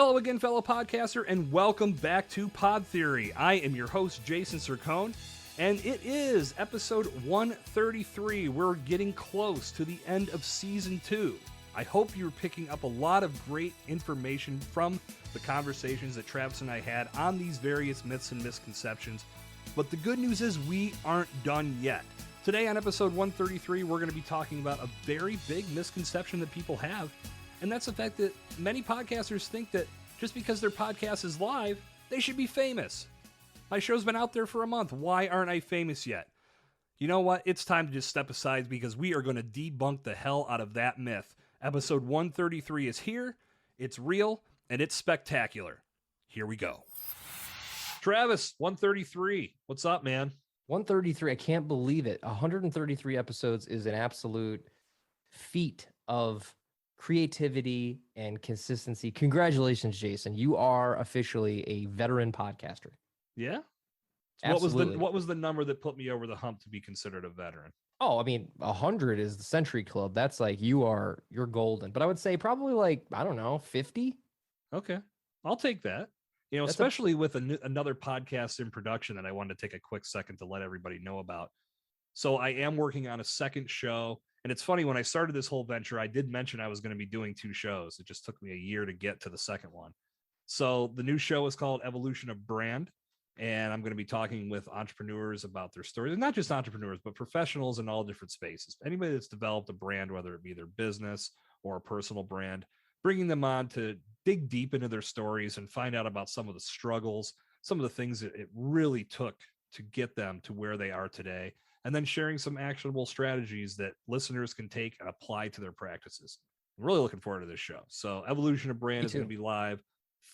Hello again, fellow podcaster, and welcome back to Pod Theory. I am your host, Jason Cercone, and it is episode 133. We're getting close to the end of season 2. I hope you're picking up a lot of great information from the conversations that Travis and I had on these various myths and misconceptions. But the good news is we aren't done yet. Today on episode 133, we're going to be talking about a very big misconception that people have. And that's the fact that many podcasters think that just because their podcast is live, they should be famous. My show's been out there for a month. Why aren't I famous yet? You know what? It's time to just step aside because we are going to debunk the hell out of that myth. Episode 133 is here. It's real and it's spectacular. Here we go. Travis, 133. What's up, man? 133. I can't believe it. 133 episodes is an absolute feat of creativity and consistency. Congratulations, Jason. You are officially a veteran podcaster. Yeah. Absolutely. What was the number that put me over the hump to be considered a veteran? Oh, I mean, 100 is the Century Club. That's like you're golden. But I would say probably like, I don't know, 50. Okay. I'll take that. You know, especially with another podcast in production that I wanted to take a quick second to let everybody know about. So I am working on a second show. And it's funny, when I started this whole venture, I did mention I was going to be doing 2 shows. It just took me a year to get to the second one. So the new show is called Evolution of Brand. And I'm going to be talking with entrepreneurs about their stories. And not just entrepreneurs, but professionals in all different spaces. Anybody that's developed a brand, whether it be their business or a personal brand, bringing them on to dig deep into their stories and find out about some of the struggles, some of the things that it really took to get them to where they are today. And then sharing some actionable strategies that listeners can take and apply to their practices. I'm really looking forward to this show. So Evolution of Brand is going to be live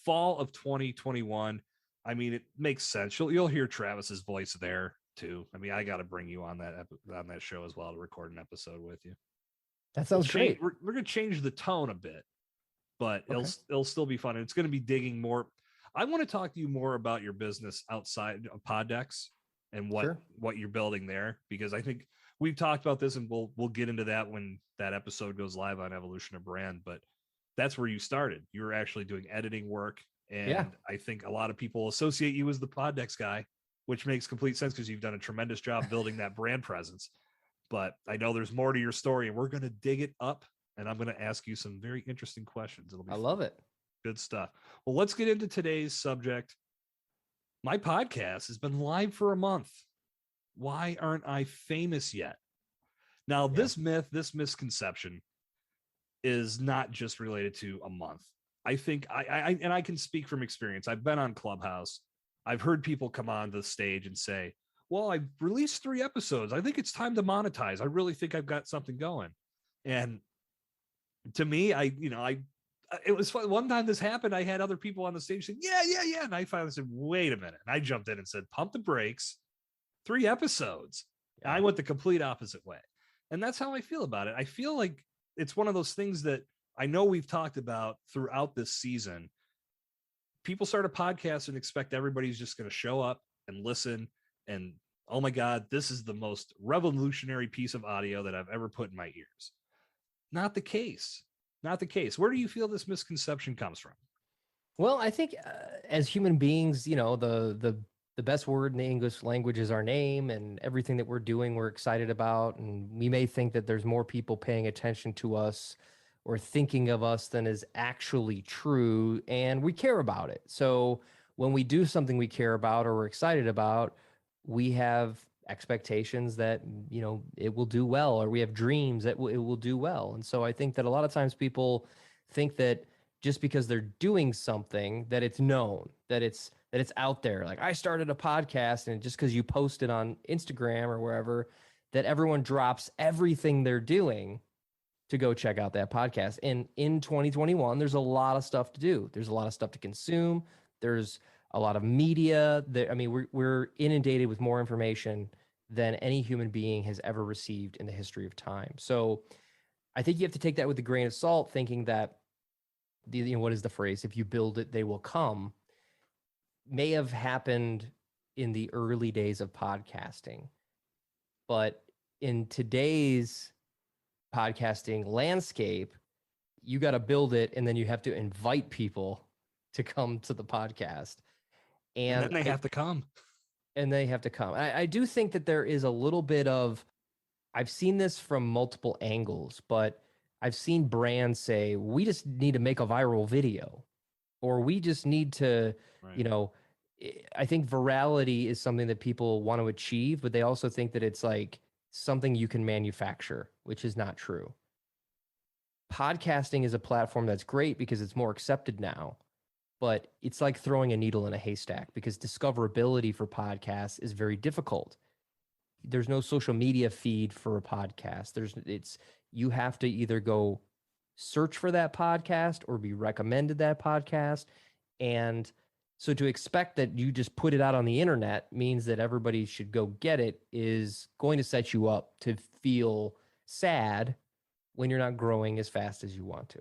fall of 2021. I mean, it makes sense. You'll hear Travis's voice there too. I mean, I got to bring you on that show as well to record an episode with you. That sounds great. We're going to change the tone a bit, but it'll still be fun. And it's going to be digging more. I want to talk to you more about your business outside of Poddex and what you're building there, because I think we've talked about this and we'll get into that when that episode goes live on Evolution of Brand. But that's where you started. You were actually doing editing work. And I think a lot of people associate you as the Poddex guy, which makes complete sense because you've done a tremendous job building that brand presence. But I know there's more to your story, and we're going to dig it up. And I'm going to ask you some very interesting questions. It'll be fun. Love it. Good stuff. Well, let's get into today's subject. My podcast has been live for a month. Why aren't I famous yet? Now, this misconception is not just related to a month. I think I can speak from experience. I've been on Clubhouse. I've heard people come on the stage and say, well, I've released 3 episodes. I think it's time to monetize. I really think I've got something going. And to me, it was fun. One time this happened, I had other people on the stage saying, yeah. And I finally said, wait a minute. And I jumped in and said, pump the brakes. 3 episodes. And I went the complete opposite way. And that's how I feel about it. I feel like it's one of those things that I know we've talked about throughout this season. People start a podcast and expect everybody's just going to show up and listen. And oh my God, this is the most revolutionary piece of audio that I've ever put in my ears. Not the case. Not the case. Where do you feel this misconception comes from? Well, I think as human beings, you know, the best word in the English language is our name, and everything that we're doing, we're excited about. And we may think that there's more people paying attention to us or thinking of us than is actually true. And we care about it. So when we do something we care about or we're excited about, we have expectations that, you know, it will do well, or we have dreams that it will do well. And so I think that a lot of times people think that just because they're doing something, that it's known, that it's out there. Like, I started a podcast, and just because you post it on Instagram or wherever, that everyone drops everything they're doing to go check out that podcast. And in 2021, there's a lot of stuff to do. There's a lot of stuff to consume. There's a lot of media. I mean, we're inundated with more information than any human being has ever received in the history of time. So I think you have to take that with a grain of salt, thinking that what is the phrase? If you build it, they will come, may have happened in the early days of podcasting. But in today's podcasting landscape, you got to build it, and then you have to invite people to come to the podcast. And then they have to come. And they have to come. I do think that there is a little bit of, I've seen this from multiple angles, but I've seen brands say, we just need to make a viral video, or we just need to, Right. you know, I think virality is something that people want to achieve, but they also think that it's like something you can manufacture, which is not true. Podcasting is a platform that's great because it's more accepted now, but it's like throwing a needle in a haystack because discoverability for podcasts is very difficult. There's no social media feed for a podcast. You have to either go search for that podcast or be recommended that podcast. And so to expect that you just put it out on the internet means that everybody should go get it is going to set you up to feel sad when you're not growing as fast as you want to.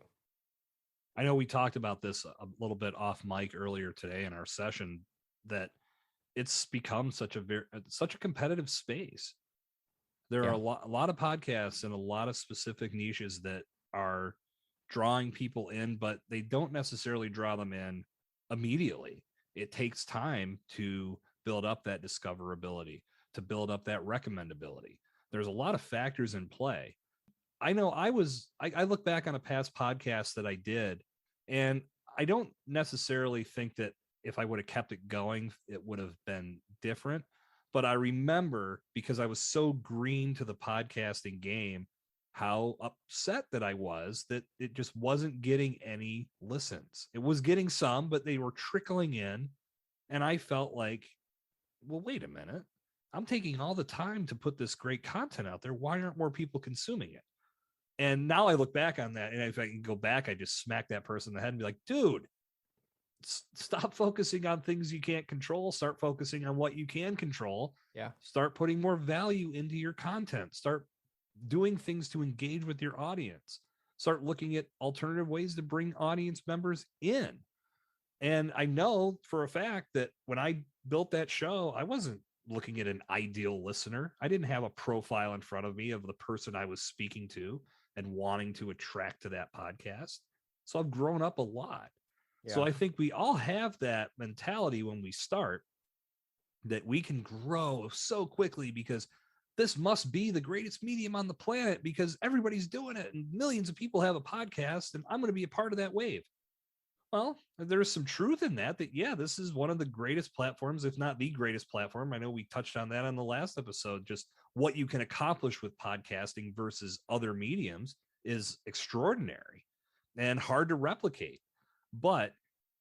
I know we talked about this a little bit off mic earlier today in our session, that it's become such a competitive space. There are a lot of podcasts and a lot of specific niches that are drawing people in, but they don't necessarily draw them in immediately. It takes time to build up that discoverability, to build up that recommendability. There's a lot of factors in play. I know I look back on a past podcast that I did, and I don't necessarily think that if I would have kept it going, it would have been different. But I remember, because I was so green to the podcasting game, how upset that I was that it just wasn't getting any listens. It was getting some, but they were trickling in. And I felt like, well, wait a minute. I'm taking all the time to put this great content out there. Why aren't more people consuming it? And now I look back on that, and if I can go back, I just smack that person in the head and be like, dude, stop focusing on things you can't control. Start focusing on what you can control. Yeah. Start putting more value into your content. Start doing things to engage with your audience. Start looking at alternative ways to bring audience members in. And I know for a fact that when I built that show, I wasn't looking at an ideal listener. I didn't have a profile in front of me of the person I was speaking to and wanting to attract to that podcast. So I've grown up a lot. Yeah. So I think we all have that mentality when we start, that we can grow so quickly because this must be the greatest medium on the planet because everybody's doing it and millions of people have a podcast and I'm going to be a part of that wave. Well, there's some truth in that, yeah, this is one of the greatest platforms, if not the greatest platform. I know we touched on that on the last episode. Just what you can accomplish with podcasting versus other mediums is extraordinary and hard to replicate. But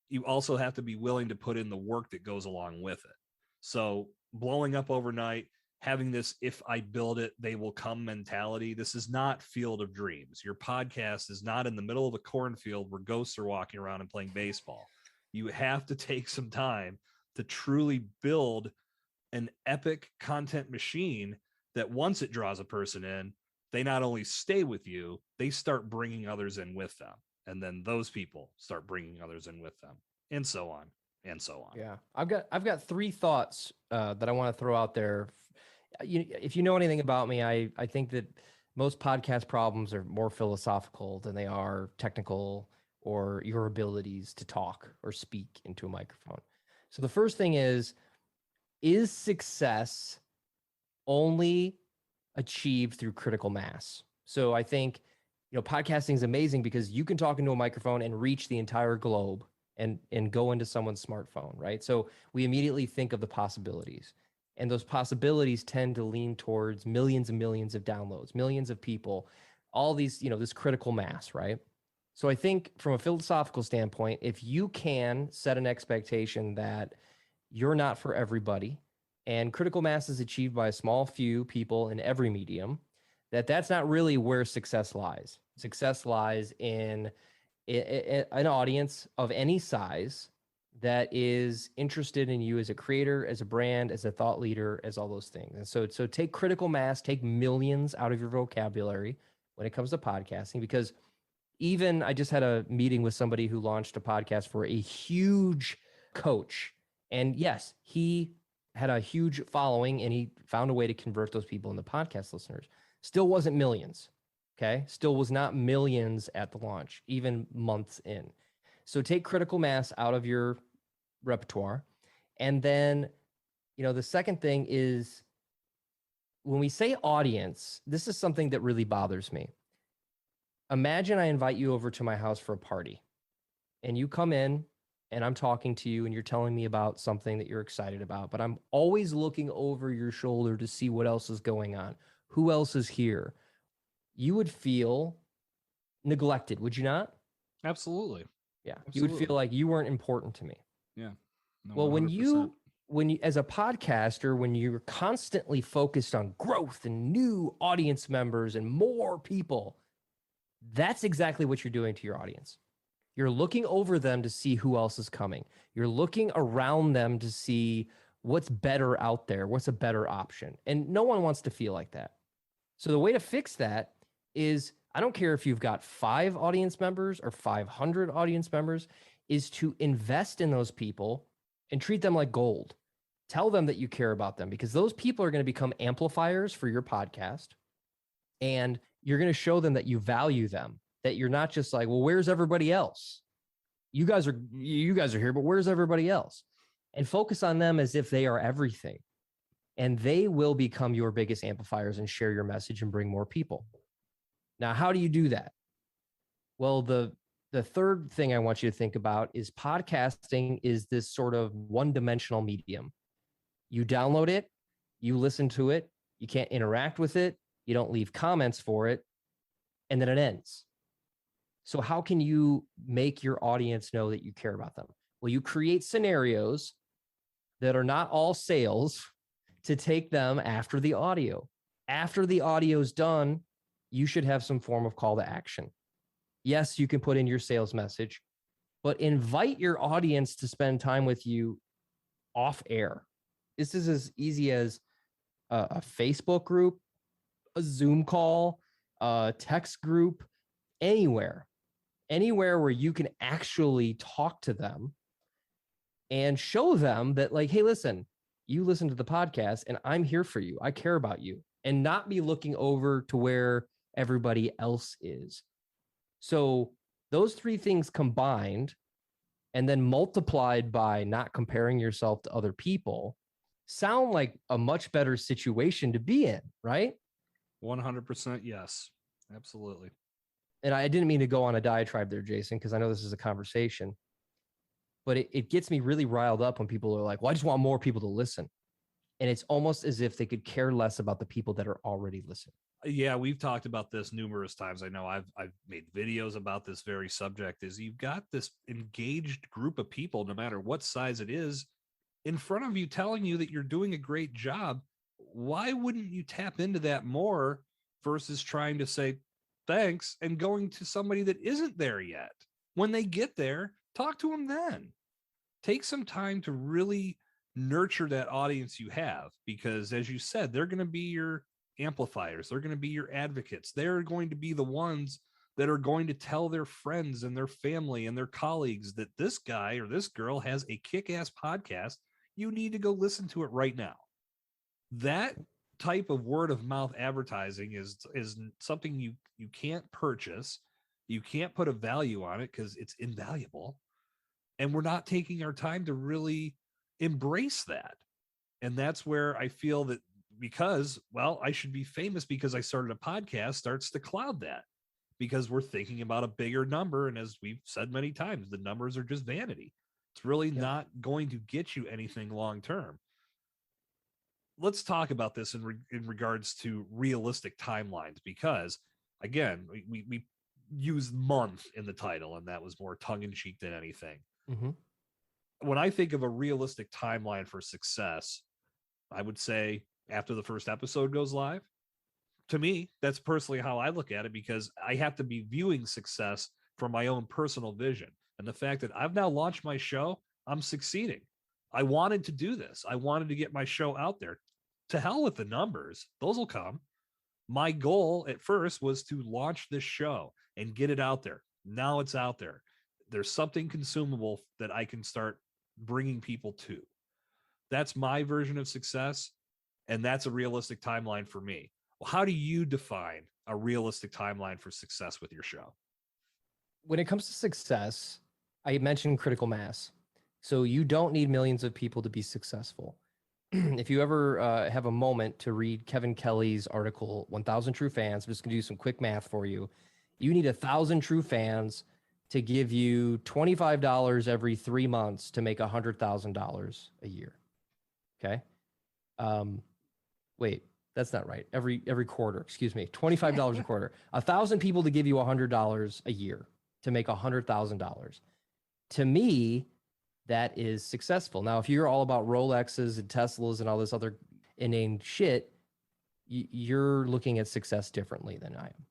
you also have to be willing to put in the work that goes along with it. So blowing up overnight, having this, if I build it, they will come mentality. This is not Field of Dreams. Your podcast is not in the middle of a cornfield where ghosts are walking around and playing baseball. You have to take some time to truly build an epic content machine that once it draws a person in, they not only stay with you, they start bringing others in with them. And then those people start bringing others in with them, and so on and so on. Yeah. I've got three thoughts that I want to throw out there. If you know anything about me, I think that most podcast problems are more philosophical than they are technical or your abilities to talk or speak into a microphone. So the first thing is success only achieved through critical mass? So I think, podcasting is amazing because you can talk into a microphone and reach the entire globe and go into someone's smartphone, right? So we immediately think of the possibilities. And those possibilities tend to lean towards millions and millions of downloads, millions of people, all these, this critical mass, right? So I think from a philosophical standpoint, if you can set an expectation that you're not for everybody, and critical mass is achieved by a small few people in every medium, that's not really where success lies. Success lies in an audience of any size that is interested in you as a creator, as a brand, as a thought leader, as all those things. And so take critical mass, take millions out of your vocabulary when it comes to podcasting, because even I just had a meeting with somebody who launched a podcast for a huge coach. And yes, he had a huge following and he found a way to convert those people into podcast listeners. Still wasn't millions. Okay. Still was not millions at the launch, even months in. So take critical mass out of your repertoire. And then, the second thing is when we say audience, this is something that really bothers me. Imagine I invite you over to my house for a party and you come in and I'm talking to you and you're telling me about something that you're excited about, but I'm always looking over your shoulder to see what else is going on. Who else is here? You would feel neglected, would you not? Absolutely. Yeah. You would Absolutely. feel like you weren't important to me. Yeah. No, Well, 100%. when you, as a podcaster, when you're constantly focused on growth and new audience members and more people, that's exactly what you're doing to your audience. You're looking over them to see who else is coming. You're looking around them to see what's better out there, what's a better option. And no one wants to feel like that. So the way to fix that is, I don't care if you've got 5 audience members or 500 audience members, is to invest in those people and treat them like gold. Tell them that you care about them, because those people are going to become amplifiers for your podcast. And you're going to show them that you value them, that you're not just like, well, where's everybody else? You guys are here, but where's everybody else? And focus on them as if they are everything. And they will become your biggest amplifiers and share your message and bring more people. Now, how do you do that? Well, the third thing I want you to think about is podcasting is this sort of one-dimensional medium. You download it, you listen to it, you can't interact with it, you don't leave comments for it, and then it ends. So how can you make your audience know that you care about them? Well, you create scenarios that are not all sales to take them after the audio. After the audio is done, you should have some form of call to action. Yes, you can put in your sales message, but invite your audience to spend time with you off air. This is as easy as a Facebook group, a Zoom call, a text group, anywhere where you can actually talk to them and show them that, like, hey, listen, you listen to the podcast and I'm here for you. I care about you, and not be looking over to where everybody else is. So those 3 things combined and then multiplied by not comparing yourself to other people sound like a much better situation to be in, right? 100% yes. Absolutely. And I didn't mean to go on a diatribe there, Jason, because I know this is a conversation, but it gets me really riled up when people are like, well, I just want more people to listen. And it's almost as if they could care less about the people that are already listening. Yeah, we've talked about this numerous times. I know I've made videos about this very subject. Is you've got this engaged group of people, no matter what size it is, in front of you telling you that you're doing a great job. Why wouldn't you tap into that more versus trying to say thanks and going to somebody that isn't there yet? When they get there, talk to them then. Take some time to really nurture that audience you have, because as you said, they're going to be your amplifiers. They're going to be your advocates. They're going to be the ones that are going to tell their friends and their family and their colleagues that this guy or this girl has a kick-ass podcast. You need to go listen to it right now. That type of word of mouth advertising is something you can't purchase. You can't put a value on it because it's invaluable. And we're not taking our time to really embrace that. And that's where I feel that, because, well, I should be famous because I started a podcast, starts to cloud that, because we're thinking about a bigger number. And as we've said many times, the numbers are just vanity. It's really not going to get you anything long term. Let's talk about this in regards to realistic timelines, because again, we use month in the title, and that was more tongue in cheek than anything. Mm-hmm. When I think of a realistic timeline for success, I would say after the first episode goes live. To me, that's personally how I look at it, because I have to be viewing success from my own personal vision. And the fact that I've now launched my show, I'm succeeding. I wanted to do this. I wanted to get my show out there. To hell with the numbers. Those will come. My goal at first was to launch this show and get it out there. Now it's out there. There's something consumable that I can start bringing people to. That's my version of success. And that's a realistic timeline for me. Well, how do you define a realistic timeline for success with your show? When it comes to success, I mentioned critical mass. So you don't need millions of people to be successful. If you ever have a moment to read Kevin Kelly's article, 1,000 True Fans, I'm just going to do some quick math for you. You need 1,000 true fans to give you $25 every 3 months to make $100,000 a year. Okay. Wait, that's not right. Every quarter, excuse me, $25 a quarter. 1,000 people to give you $100 a year to make $100,000. To me, that is successful. Now, if you're all about Rolexes and Teslas and all this other inane shit, you're looking at success differently than I am.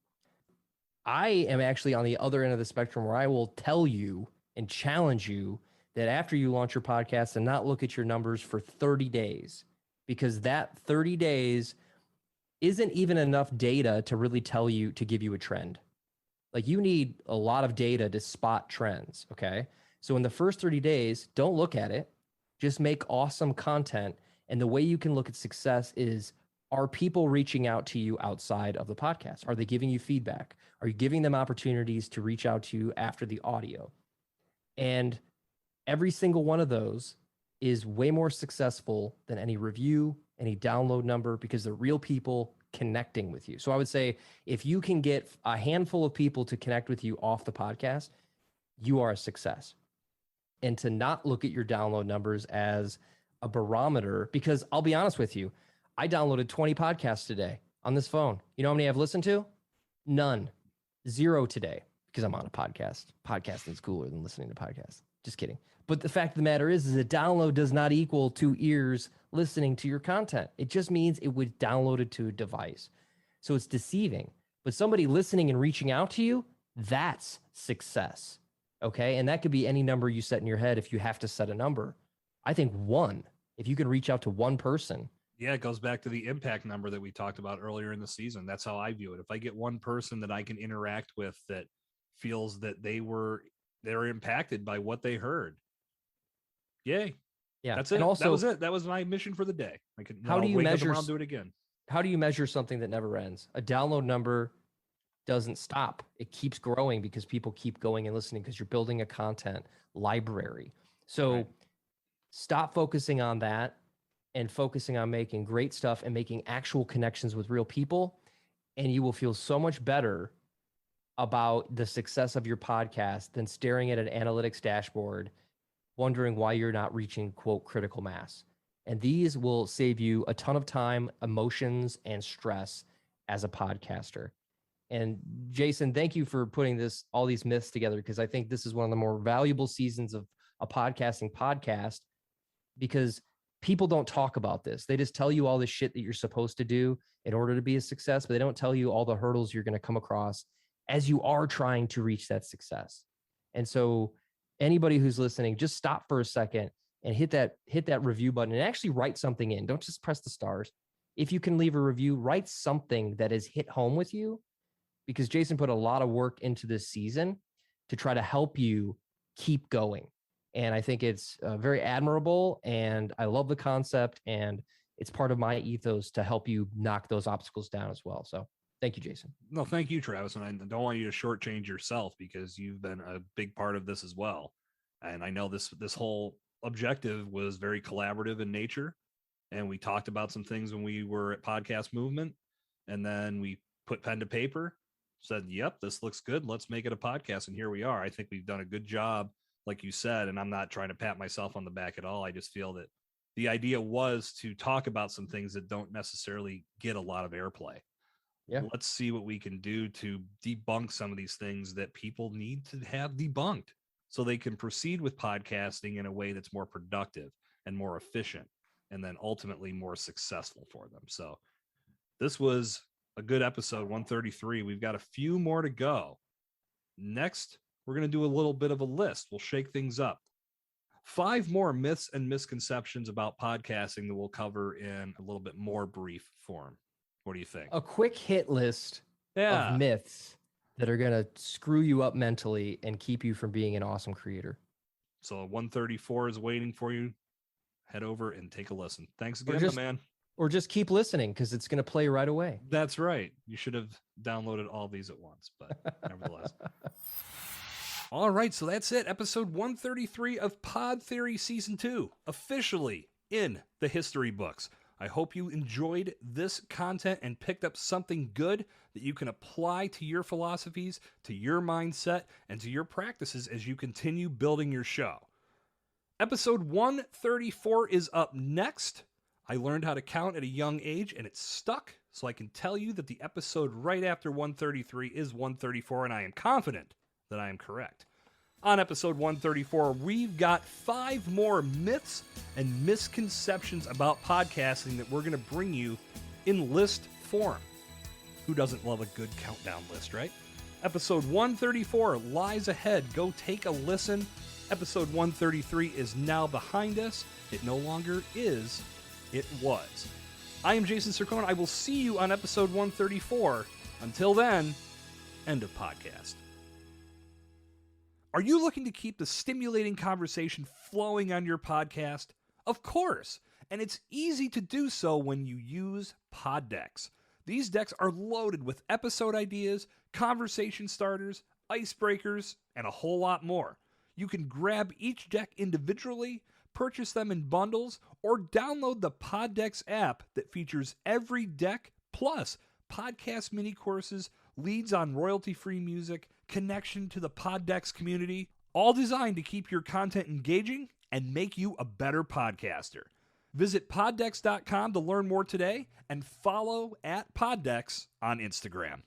I am actually on the other end of the spectrum where I will tell you and challenge you that after you launch your podcast and not look at your numbers for 30 days, because that 30 days isn't even enough data to really tell you, to give you a trend. Like, you need a lot of data to spot trends. Okay. So in the first 30 days, don't look at it, just make awesome content. And the way you can look at success is, are people reaching out to you outside of the podcast? Are they giving you feedback? Are you giving them opportunities to reach out to you after the audio? And every single one of those is way more successful than any review, any download number, because they're real people connecting with you. So I would say, if you can get a handful of people to connect with you off the podcast, you are a success. And to not look at your download numbers as a barometer, because I'll be honest with you, I downloaded 20 podcasts today on this phone. You know how many I've listened to? None. 0 today, because I'm on a podcast. Podcasting is cooler than listening to podcasts. Just kidding. But the fact of the matter is a download does not equal 2 ears listening to your content. It just means it was downloaded to a device. So it's deceiving. But somebody listening and reaching out to you, that's success. Okay. And that could be any number you set in your head if you have to set a number. I think 1, if you can reach out to 1 person. Yeah, it goes back to the impact number that we talked about earlier in the season. That's how I view it. If I get 1 person that I can interact with that feels that they're impacted by what they heard, yay. Yeah. That's it. And also, that was it. That was my mission for the day. How do you measure? I'll do it again. How do you measure something that never ends? A download number doesn't stop. It keeps growing because people keep going and listening, because you're building a content library. So Right. Stop focusing on that and focusing on making great stuff and making actual connections with real people. And you will feel so much better about the success of your podcast than staring at an analytics dashboard, wondering why you're not reaching, quote, critical mass. And these will save you a ton of time, emotions, and stress as a podcaster. And Jason, thank you for putting all these myths together, because I think this is one of the more valuable seasons of a podcasting podcast, because people don't talk about this. They just tell you all the shit that you're supposed to do in order to be a success, but they don't tell you all the hurdles you're going to come across as you are trying to reach that success. And so anybody who's listening, just stop for a second and hit that review button and actually write something in. Don't just press the stars. If you can leave a review, write something that has hit home with you, because Jason put a lot of work into this season to try to help you keep going. And I think it's very admirable, and I love the concept, and it's part of my ethos to help you knock those obstacles down as well. So thank you, Jason. No, thank you, Travis. And I don't want you to shortchange yourself, because you've been a big part of this as well. And I know this whole objective was very collaborative in nature. And we talked about some things when we were at Podcast Movement, and then we put pen to paper, said, yep, this looks good. Let's make it a podcast. And here we are. I think we've done a good job, like you said, and I'm not trying to pat myself on the back at all. I just feel that the idea was to talk about some things that don't necessarily get a lot of airplay. Yeah. Let's see what we can do to debunk some of these things that people need to have debunked, so they can proceed with podcasting in a way that's more productive and more efficient, and then ultimately more successful for them. So this was a good episode, 133. We've got a few more to go. Next, we're going to do a little bit of a list. We'll shake things up. 5 more myths and misconceptions about podcasting that we'll cover in a little bit more brief form. What do you think? A quick hit list of myths that are going to screw you up mentally and keep you from being an awesome creator. So 134 is waiting for you. Head over and take a listen. Thanks again, man. Or just keep listening, because it's going to play right away. That's right. You should have downloaded all these at once, but nevertheless. All right, so that's it. Episode 133 of Pod Theory Season 2, officially in the history books. I hope you enjoyed this content and picked up something good that you can apply to your philosophies, to your mindset, and to your practices as you continue building your show. Episode 134 is up next. I learned how to count at a young age, and it stuck, so I can tell you that the episode right after 133 is 134, and I am confident that I am correct. On episode 134, we've got 5 more myths and misconceptions about podcasting that we're going to bring you in list form. Who doesn't love a good countdown list, right? Episode 134 lies ahead. Go take a listen. Episode 133 is now behind us. It no longer is. It was. I am Jason Cercone. I will see you on episode 134. Until then, end of podcast. Are you looking to keep the stimulating conversation flowing on your podcast? Of course, and it's easy to do so when you use pod decks. These decks are loaded with episode ideas, conversation starters, icebreakers, and a whole lot more. You can grab each deck individually, purchase them in bundles, or download the Pod Decks app that features every deck, plus podcast mini courses, leads on royalty-free music, connection to the Pod Decks community, all designed to keep your content engaging and make you a better podcaster. Visit poddex.com to learn more today and follow @Poddex on Instagram.